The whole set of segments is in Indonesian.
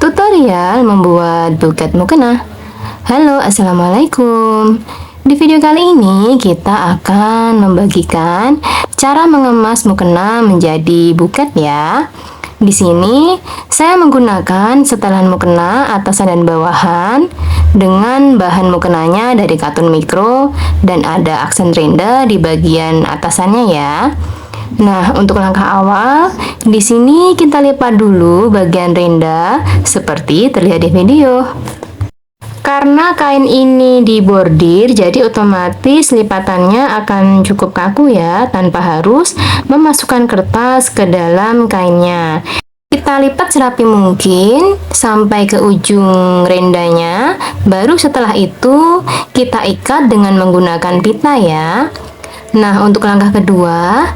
Tutorial membuat buket mukena. Halo, assalamualaikum. Di video kali ini kita akan membagikan cara mengemas mukena menjadi buket ya. Di sini saya menggunakan setelan mukena atasan dan bawahan dengan bahan mukenanya dari katun mikro dan ada aksen renda di bagian atasannya ya. Nah, untuk langkah awal, di sini kita lipat dulu bagian renda seperti terlihat di video. Karena kain ini dibordir, jadi otomatis lipatannya akan cukup kaku ya, tanpa harus memasukkan kertas ke dalam kainnya. Kita lipat serapi mungkin sampai ke ujung rendanya, baru setelah itu kita ikat dengan menggunakan pita ya. Nah, untuk langkah kedua,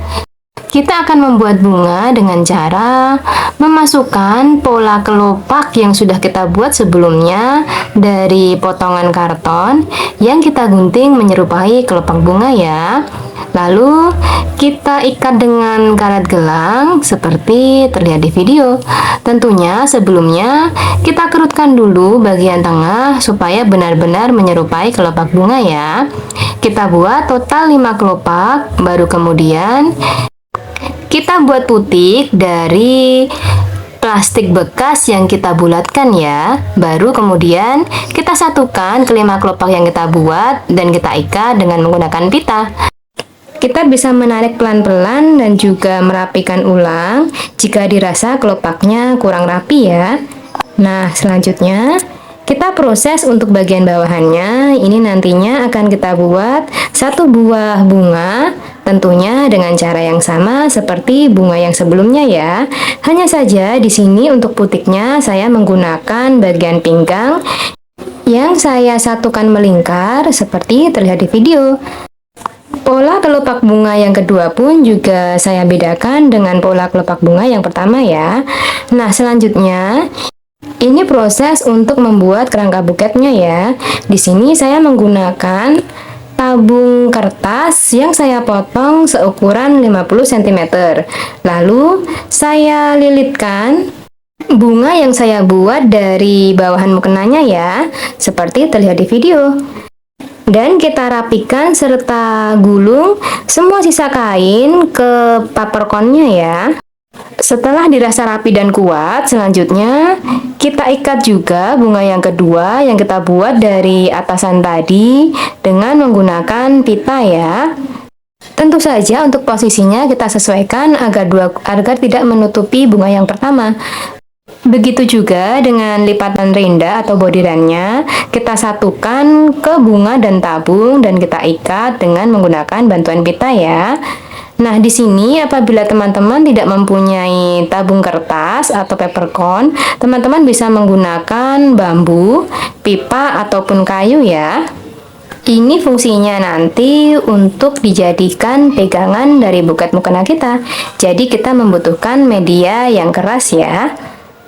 kita akan membuat bunga dengan cara memasukkan pola kelopak yang sudah kita buat sebelumnya dari potongan karton yang kita gunting menyerupai kelopak bunga ya. Lalu kita ikat dengan karet gelang seperti terlihat di video. Tentunya sebelumnya kita kerutkan dulu bagian tengah supaya benar-benar menyerupai kelopak bunga ya. Kita buat total 5 kelopak, baru kemudian kita buat putik dari plastik bekas yang kita bulatkan ya. Baru kemudian kita satukan kelima kelopak yang kita buat dan kita ikat dengan menggunakan pita. Kita bisa menarik pelan-pelan dan juga merapikan ulang jika dirasa kelopaknya kurang rapi ya. Nah, selanjutnya kita proses untuk bagian bawahannya. Ini nantinya akan kita buat satu buah bunga, tentunya dengan cara yang sama seperti bunga yang sebelumnya ya. Hanya saja di sini untuk putiknya saya menggunakan bagian pinggang yang saya satukan melingkar seperti terlihat di video. Pola kelopak bunga yang kedua pun juga saya bedakan dengan pola kelopak bunga yang pertama ya. Nah, selanjutnya ini proses untuk membuat kerangka buketnya ya. Di sini saya menggunakan tabung kertas yang saya potong seukuran 50 cm. Lalu saya lilitkan bunga yang saya buat dari bawahan mukenanya ya, seperti terlihat di video. Dan kita rapikan serta gulung semua sisa kain ke paperconnya ya. Setelah dirasa rapi dan kuat, selanjutnya kita ikat juga bunga yang kedua yang kita buat dari atasan tadi dengan menggunakan pita ya. Tentu saja untuk posisinya kita sesuaikan agar tidak menutupi bunga yang pertama. Begitu juga dengan lipatan renda atau bordirannya, kita satukan ke bunga dan tabung dan kita ikat dengan menggunakan bantuan pita ya. Nah, di sini apabila teman-teman tidak mempunyai tabung kertas atau papercone, teman-teman bisa menggunakan bambu, pipa, ataupun kayu ya. Ini fungsinya nanti untuk dijadikan pegangan dari buket mukena kita. Jadi kita membutuhkan media yang keras ya.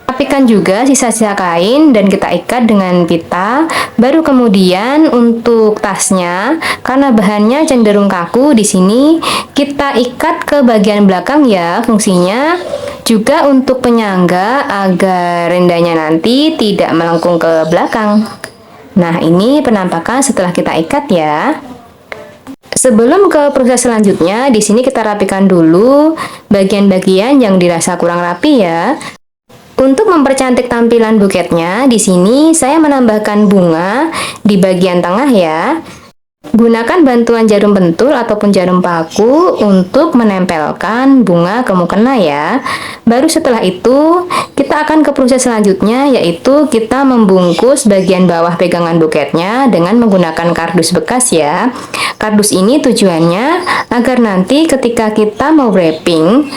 Rapikan juga sisa-sisa kain dan kita ikat dengan pita. Baru kemudian untuk tasnya, karena bahannya cenderung kaku, di sini kita ikat ke bagian belakang ya. Fungsinya juga untuk penyangga agar rendanya nanti tidak melengkung ke belakang. Nah, ini penampakan setelah kita ikat ya. Sebelum ke proses selanjutnya, di sini kita rapikan dulu bagian-bagian yang dirasa kurang rapi ya. Untuk mempercantik tampilan buketnya, di sini saya menambahkan bunga di bagian tengah ya. Gunakan bantuan jarum pentul ataupun jarum paku untuk menempelkan bunga ke mukena ya. Baru setelah itu, kita akan ke proses selanjutnya, yaitu kita membungkus bagian bawah pegangan buketnya dengan menggunakan kardus bekas ya. Kardus ini tujuannya agar nanti ketika kita mau wrapping,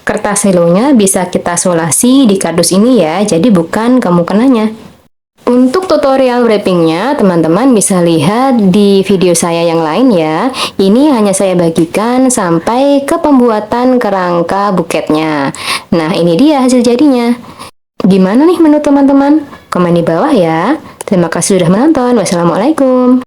kertas selonya bisa kita solasi di kardus ini ya, jadi bukan ke mukenanya. Untuk tutorial wrappingnya, teman-teman bisa lihat di video saya yang lain ya. Ini hanya saya bagikan sampai ke pembuatan kerangka buketnya. Nah, ini dia hasil jadinya. Gimana nih menurut teman-teman? Komen di bawah ya. Terima kasih sudah menonton. Wassalamualaikum.